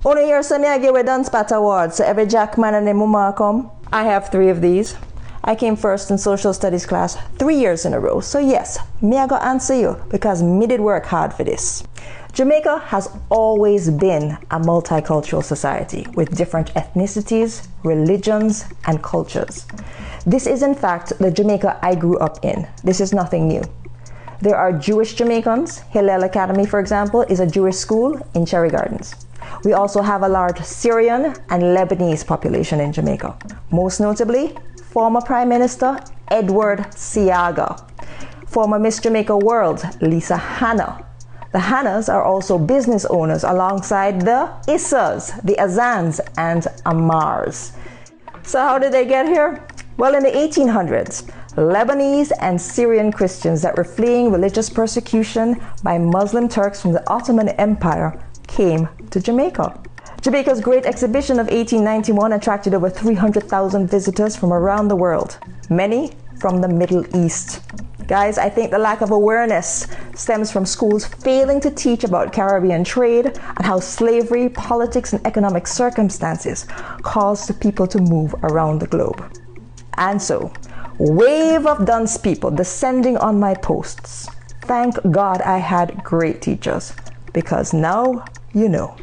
Only here, so me I give a dance pat award, so every jackman and the mama come. I have 3 of these. I came first in social studies class 3 years in a row. So yes, me I go answer you because me did work hard for this. Jamaica has always been a multicultural society with different ethnicities, religions, and cultures. This is in fact the Jamaica I grew up in. This is nothing new. There are Jewish Jamaicans. Hillel Academy, for example, is a Jewish school in Cherry Gardens. We also have a large Syrian and Lebanese population in Jamaica. Most notably, former Prime Minister Edward Seaga, former Miss Jamaica World Lisa Hanna. The Hannas are also business owners alongside the Issas, the Azans, and Amars. So how did they get here? Well, in the 1800s, Lebanese and Syrian Christians that were fleeing religious persecution by Muslim Turks from the Ottoman Empire came to Jamaica. Jamaica's Great Exhibition of 1891 attracted over 300,000 visitors from around the world, many from the Middle East. Guys, I think the lack of awareness stems from schools failing to teach about Caribbean trade and how slavery, politics, and economic circumstances caused people to move around the globe. And so, wave of dunce people descending on my posts. Thank God I had great teachers, because now you know.